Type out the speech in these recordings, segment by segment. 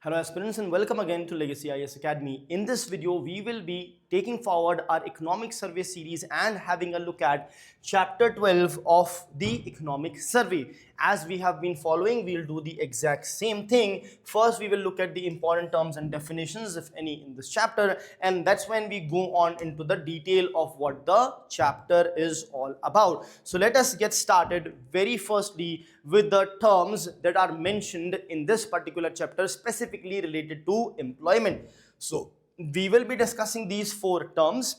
Hello aspirants and welcome again to Legacy IAS Academy. In this video, we will be taking forward our economic survey series and having a look at chapter 12 of the economic survey. As we have been following, we'll do the exact same thing. First, we will look at the important terms and definitions, if any, in this chapter, and that's when we go on into the detail of what the chapter is all about. So let us get started very firstly with the terms that are mentioned in this particular chapter, specifically related to employment. So we will be discussing these four terms.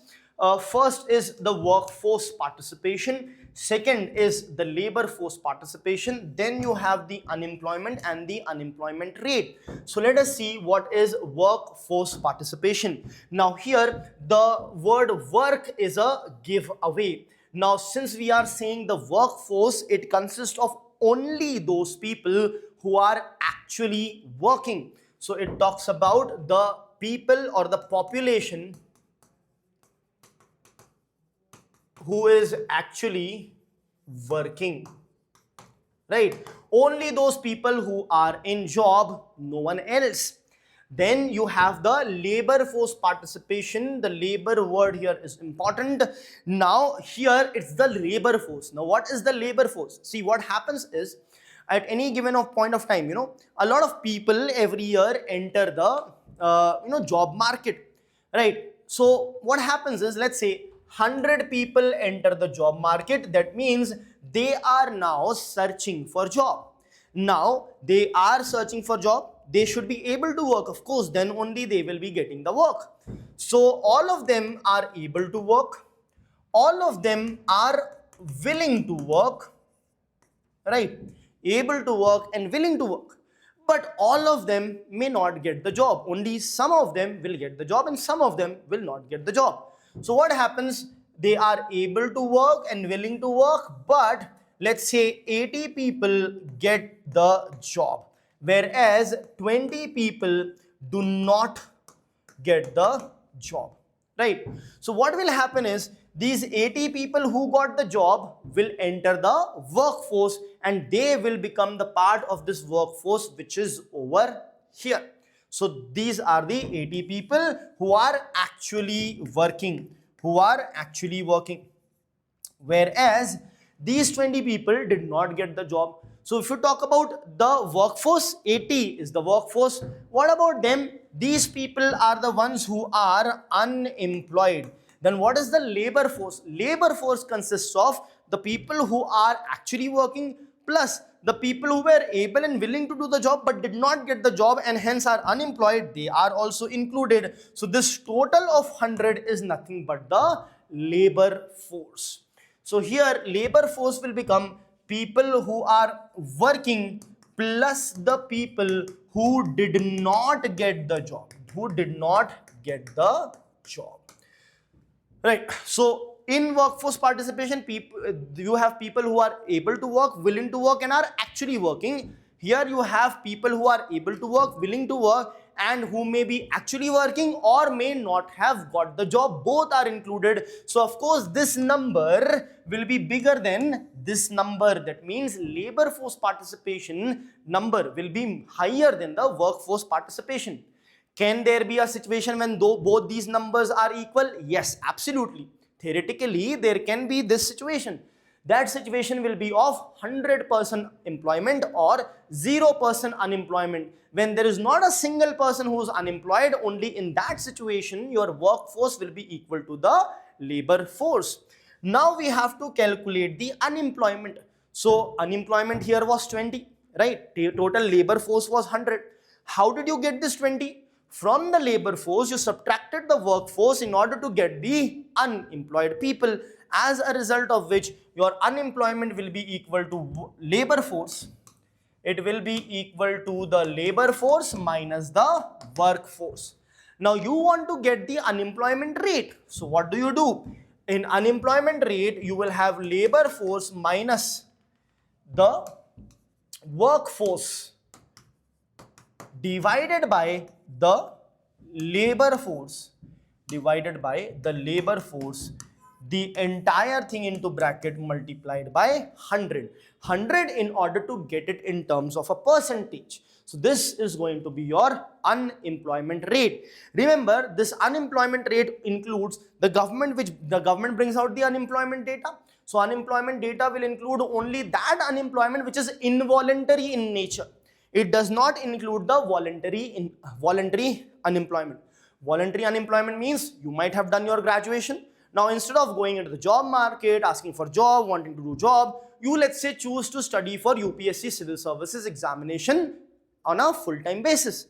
First is the workforce participation. Second is the labor force participation. Then you have the unemployment and the unemployment rate. So let us see what is workforce participation. Now here the word work is a giveaway. Now since we are saying the workforce, it consists of only those people who are actually working. So it talks about the people or the population who is actually working, right? Only those people who are in job, no one else. Then you have the labor force participation. The labor word here is important. Now here it's the labor force. Now what is the labor force? See, what happens is at any given point of time, a lot of people every year enter the job market, right? So what happens is, let's say 100 people enter the job market. That means they are now searching for job. Now they are searching for job. They should be able to work, of course, then only they will be getting the work. So all of them are able to work. All of them are willing to work, right? Able to work and willing to work. But all of them may not get the job. Only some of them will get the job and some of them will not get the job. So what happens? They are able to work and willing to work, but let's say 80 people get the job, whereas 20 people do not get the job, right? So what will happen is, these 80 people who got the job will enter the workforce and they will become the part of this workforce which is over here. So these are the 80 people who are actually working, whereas these 20 people did not get the job. So if you talk about the workforce, 80 is the workforce. What about them? These people are the ones who are unemployed. Then what is the labor force? Labor force consists of the people who are actually working plus the people who were able and willing to do the job but did not get the job and hence are unemployed. They are also included. So this total of 100 is nothing but the labor force. So here labor force will become people who are working plus the people who did not get the job, right? So in workforce participation, you have people who are able to work, willing to work and are actually working. Here you have people who are able to work, willing to work and who may be actually working or may not have got the job. Both are included. So of course this number will be bigger than this number. That means labor force participation number will be higher than the workforce participation. Can there be a situation when both these numbers are equal? Yes, absolutely. Theoretically, there can be this situation. That situation will be of 100% employment or 0% unemployment. When there is not a single person who is unemployed, only in that situation, your workforce will be equal to the labor force. Now we have to calculate the unemployment. So unemployment here was 20, right? The total labor force was 100. How did you get this 20? From the labor force, you subtracted the workforce in order to get the unemployed people, as a result of which your unemployment will be equal to labor force. It will be equal to the labor force minus the workforce. Now you want to get the unemployment rate. So what do? In unemployment rate, you will have labor force minus the workforce divided by the labor force the entire thing into bracket multiplied by 100 in order to get it in terms of a percentage. So this is going to be your unemployment rate. Remember, this unemployment rate includes the government, which the government brings out the unemployment data. So unemployment data will include only that unemployment which is involuntary in nature. It does not include the voluntary unemployment. Voluntary unemployment means you might have done your graduation. Now, instead of going into the job market, asking for job, wanting to do job, you, let's say, choose to study for UPSC civil services examination on a full-time basis.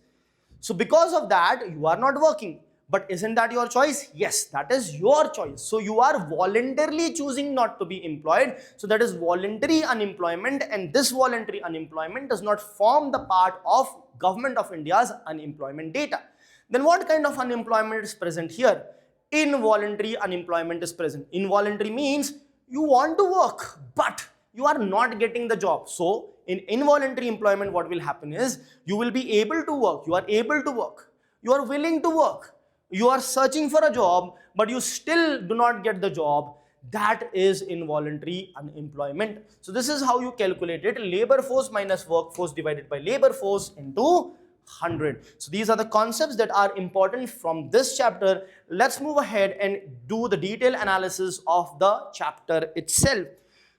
So because of that, you are not working. But isn't that your choice? Yes, that is your choice. So you are voluntarily choosing not to be employed. So that is voluntary unemployment, and this voluntary unemployment does not form the part of Government of India's unemployment data. Then what kind of unemployment is present here? Involuntary unemployment is present. Involuntary means you want to work, but you are not getting the job. So in involuntary employment, what will happen is you will be able to work. You are able to work. You are willing to work. You are searching for a job, but you still do not get the job. That is involuntary unemployment. So this is how you calculate it. Labor force minus workforce divided by labor force into 100. So these are the concepts that are important from this chapter. Let's move ahead and do the detailed analysis of the chapter itself.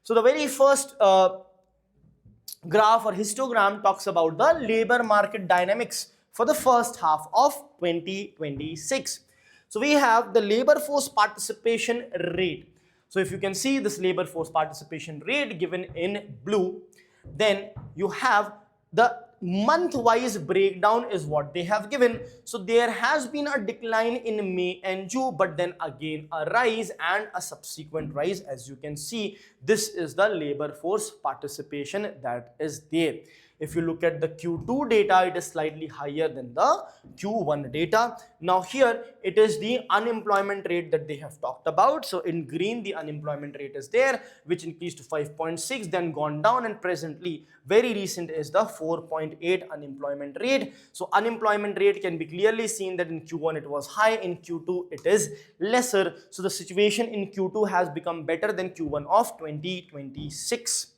So the very first graph or histogram talks about the labor market dynamics for the first half of 2026. So we have the labor force participation rate. So if you can see this labor force participation rate given in blue, then you have the month-wise breakdown is what they have given. So there has been a decline in May and June, but then again a rise and a subsequent rise. As you can see, this is the labor force participation that is there. If you look at the Q2 data, it is slightly higher than the Q1 data. Now here it is the unemployment rate that they have talked about. So in green, the unemployment rate is there, which increased to 5.6, then gone down, and presently very recent is the 4.8 unemployment rate. So unemployment rate can be clearly seen that in Q1 it was high, in Q2 it is lesser. So the situation in Q2 has become better than Q1 of 2026.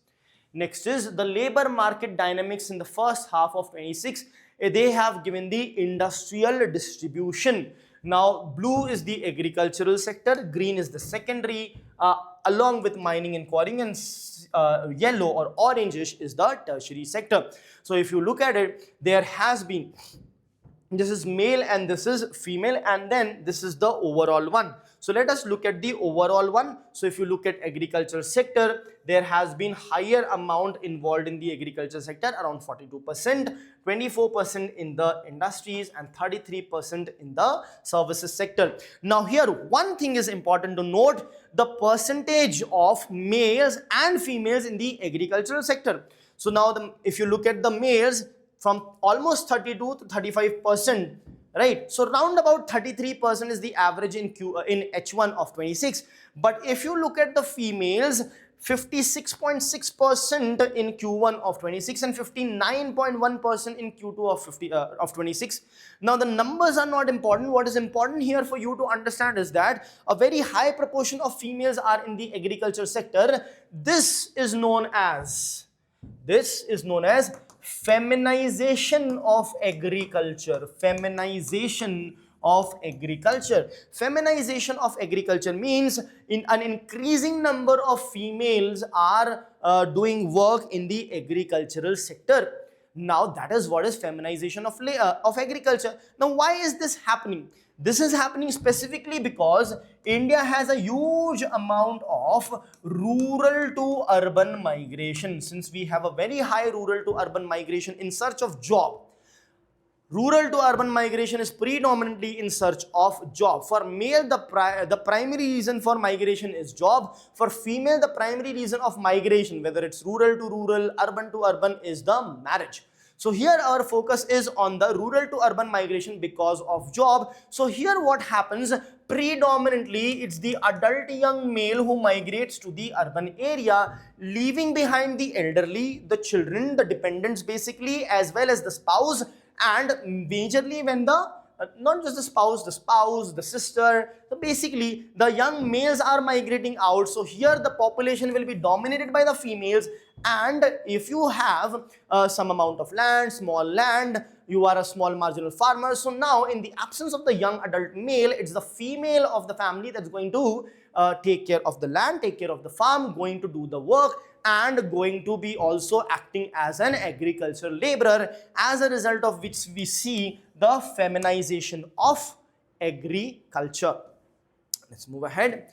Next is the labor market dynamics in the first half of 26. They have given the industrial distribution. Now, blue is the agricultural sector, green is the secondary, along with mining and quarrying, and yellow or orangish is the tertiary sector. So, if you look at it, there has been, this is male and this is female, and then this is the overall one. So let us look at the overall one. So if you look at agriculture sector, there has been higher amount involved in the agriculture sector, around 42%, 24% in the industries, and 33% in the services sector. Now here one thing is important to note, the percentage of males and females in the agricultural sector. So now if you look at the males, from almost 32 to 35%, right? So round about 33% is the average in H1 of 26. But if you look at the females, 56.6% in Q1 of 26 and 59.1% in Q2 of 26. Now the numbers are not important. What is important here for you to understand is that a very high proportion of females are in the agriculture sector. This is known as feminization of agriculture. Feminization of agriculture. Feminization of agriculture means in an increasing number of females are doing work in the agricultural sector. Now that is what is feminization of agriculture. Now why is this happening? This is happening specifically because India has a huge amount of rural to urban migration. Since we have a very high rural to urban migration in search of job, rural to urban migration is predominantly in search of job. For male, the primary reason for migration is job. For female, the primary reason of migration, whether it's rural to rural, urban to urban, is the marriage. So here our focus is on the rural to urban migration because of job. So here what happens, predominantly it's the adult young male who migrates to the urban area, leaving behind the elderly, the children, the dependents basically, as well as the spouse. And majorly when the not just the spouse, the sister. So basically, the young males are migrating out. So here the population will be dominated by the females. And if you have some amount of land, small land, you are a small marginal farmer. So now in the absence of the young adult male, it's the female of the family that's going to take care of the land, take care of the farm, going to do the work, and going to be also acting as an agricultural laborer, as a result of which we see the feminization of agriculture. Let's move ahead.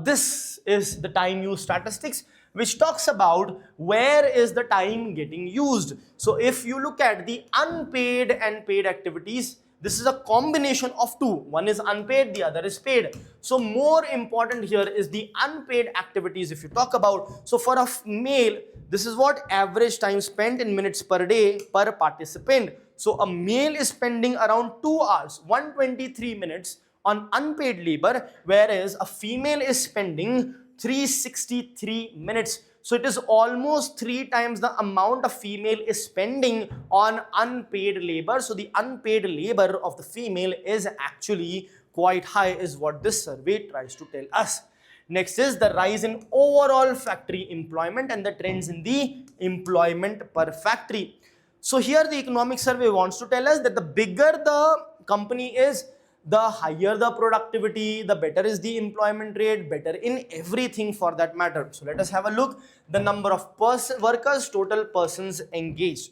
This is the time use statistics, which talks about where is the time getting used. So if you look at the unpaid and paid activities, this is a combination of two. One is unpaid, the other is paid. So more important here is the unpaid activities if you talk about. So for a male, this is what average time spent in minutes per day per participant. So a male is spending around 2 hours, 123 minutes on unpaid labor, whereas a female is spending 363 minutes. So it is almost 3 times the amount a female is spending on unpaid labor. So the unpaid labor of the female is actually quite high, is what this survey tries to tell us. Next is the rise in overall factory employment and the trends in the employment per factory. So here the economic survey wants to tell us that the bigger the company is, the higher the productivity, the better is the employment rate, better in everything for that matter. So let us have a look. The number of workers, total persons engaged.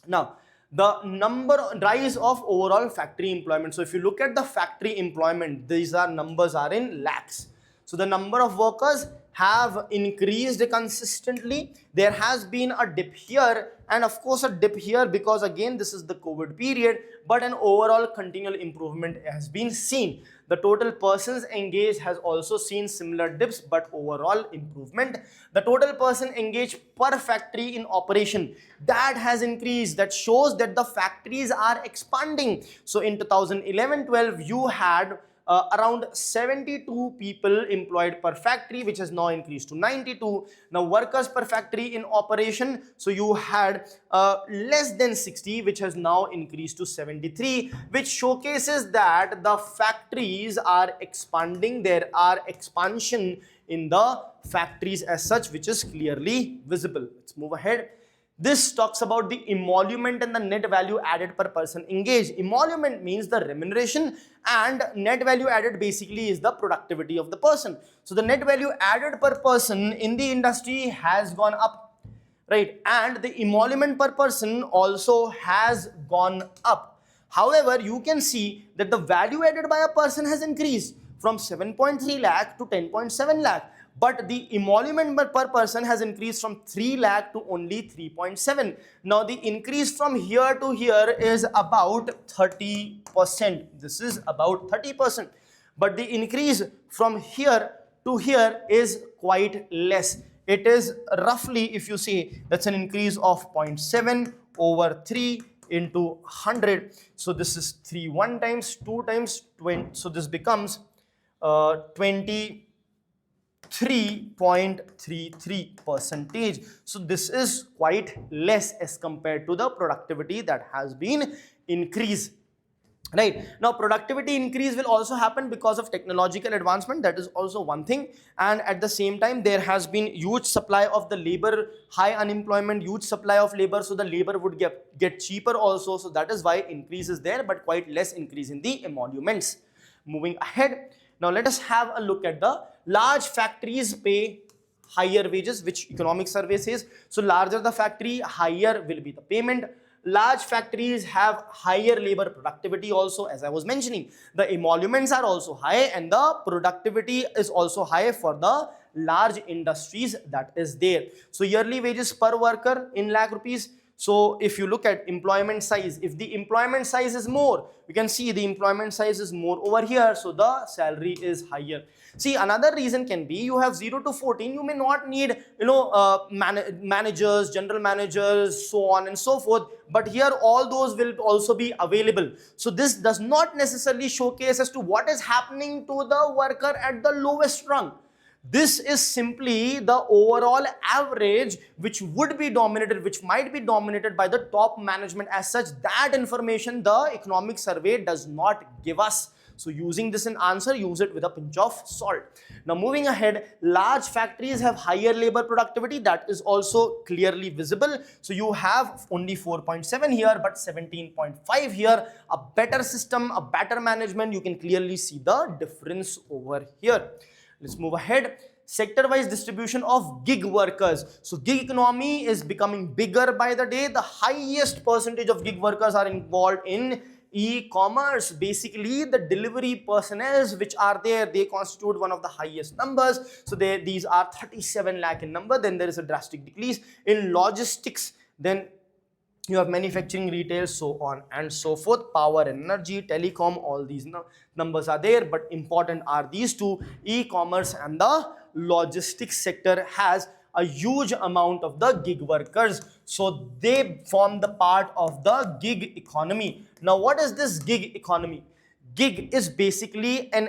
Now, the rise of overall factory employment. So if you look at the factory employment, these numbers are in lakhs. So the number of workers have increased consistently. There has been a dip here, and of course a dip here because again this is the COVID period, but an overall continual improvement has been seen. The total persons engaged has also seen similar dips, but overall improvement. The total person engaged per factory in operation, that has increased. That shows that the factories are expanding. So in 2011-12 you had around 72 people employed per factory, which has now increased to 92. Now workers per factory in operation, so you had less than 60, which has now increased to 73, which showcases that the factories are expanding. There are expansion in the factories as such, which is clearly visible. Let's move ahead. This talks about the emolument and the net value added per person engaged. Emolument means the remuneration, and net value added basically is the productivity of the person. So the net value added per person in the industry has gone up, right? And the emolument per person also has gone up. However, you can see that the value added by a person has increased from 7.3 lakh to 10.7 lakh. But the emolument per person has increased from 3 lakh to only 3.7. Now the increase from here to here is about 30%. This is about 30%. But the increase from here to here is quite less. It is roughly, if you see, that's an increase of 0.7 over 3 into 100. So this is 3 1 times 2 times 20. So this becomes 23.33%. So this is quite less as compared to the productivity that has been increased. Right now, productivity increase will also happen because of technological advancement. That is also one thing, and at the same time there has been huge supply of the labor, high unemployment, huge supply of labor, so the labor would get cheaper also. So that is why increase is there, but quite less increase in the emoluments. Moving ahead, now let us have a look at the large factories pay higher wages, which economic survey says. So larger the factory, higher will be the payment. Large factories have higher labor productivity also, as I was mentioning. The emoluments are also high and the productivity is also high for the large industries that is there. So yearly wages per worker in lakh rupees. So if you look at employment size, if the employment size is more, you can see the employment size is more over here, so the salary is higher. See, another reason can be you have 0 to 14, you may not need, managers, general managers, so on and so forth, but here all those will also be available. So this does not necessarily showcase as to what is happening to the worker at the lowest rung. This is simply the overall average which would be dominated, which might be dominated by the top management. As such, that information the economic survey does not give us. So using this in answer, use it with a pinch of salt. Now moving ahead, large factories have higher labor productivity. That is also clearly visible. So you have only 4.7 here, but 17.5 here. A better system, a better management. You can clearly see the difference over here. Let's move ahead. Sector-wise distribution of gig workers. So gig economy is becoming bigger by the day. The highest percentage of gig workers are involved in e-commerce. Basically, the delivery personnel which are there, they constitute one of the highest numbers. So these are 37 lakh in number. Then there is a drastic decrease in logistics. Then you have manufacturing, retail, so on and so forth. Power and energy, telecom, all these numbers are there, but important are these two. E-commerce and the logistics sector has a huge amount of the gig workers, so they form the part of the gig economy. Now what is this gig economy? Gig is basically an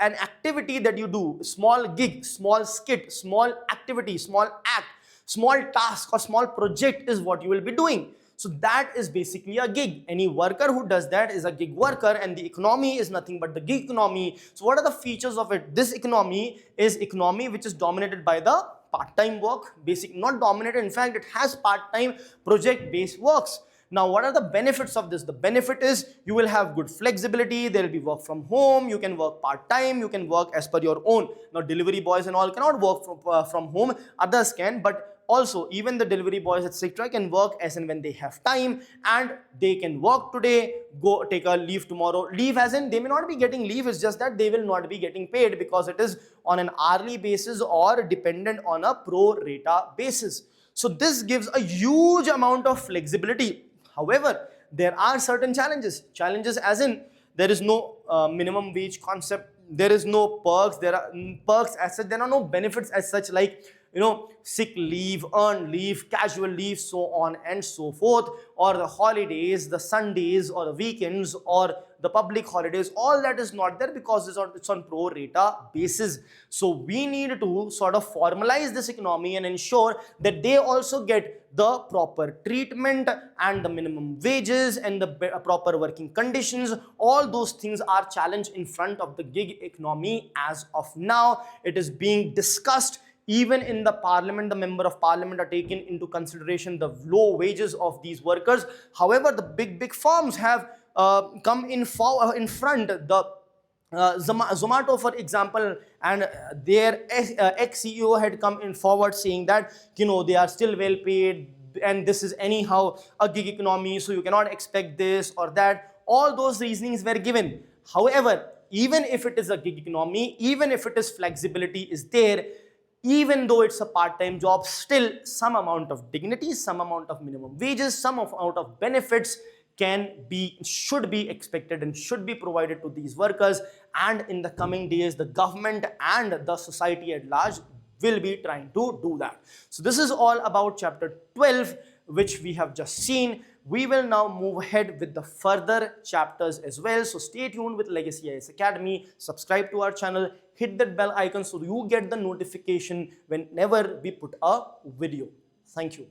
activity that you do. Small gig, small skit, small activity, small act, small task or small project is what you will be doing. So that is basically a gig. Any worker who does that is a gig worker, and the economy is nothing but the gig economy. So what are the features of it? This economy is economy which is dominated by the part-time work. Not dominated, in fact it has part-time project-based works. Now what are the benefits of this? The benefit is you will have good flexibility, there will be work from home, you can work part-time, you can work as per your own. Now delivery boys and all cannot work from home, others can, but also even the delivery boys etc. can work as and when they have time, and they can work today, go take a leave tomorrow. Leave as in they may not be getting leave, it's just that they will not be getting paid because it is on an hourly basis or dependent on a pro rata basis. So this gives a huge amount of flexibility. However, there are certain challenges as in there is no minimum wage concept, there is no perks, there are perks as such, there are no benefits as such, like sick leave, earned leave, casual leave, so on and so forth, or the holidays, the Sundays or the weekends or the public holidays. All that is not there because it's on pro rata basis. So we need to sort of formalize this economy and ensure that they also get the proper treatment and the minimum wages and the proper working conditions. All those things are challenged in front of the gig economy as of now. It is being discussed. Even in the parliament, the member of parliament are taking into consideration the low wages of these workers. However, the big firms have come in front. The Zomato, for example, and their ex-CEO had come in forward saying that they are still well paid and this is anyhow a gig economy, so you cannot expect this or that. All those reasonings were given. However, even if it is a gig economy, even if it is flexibility is there, even though it's a part-time job, still some amount of dignity, some amount of minimum wages, some amount of benefits should be expected and should be provided to these workers. And in the coming days, the government and the society at large will be trying to do that. So this is all about chapter 12, which we have just seen. We will now move ahead with the further chapters as well. So stay tuned with Legacy IAS Academy. Subscribe to our channel. Hit that bell icon so you get the notification whenever we put a video. Thank you.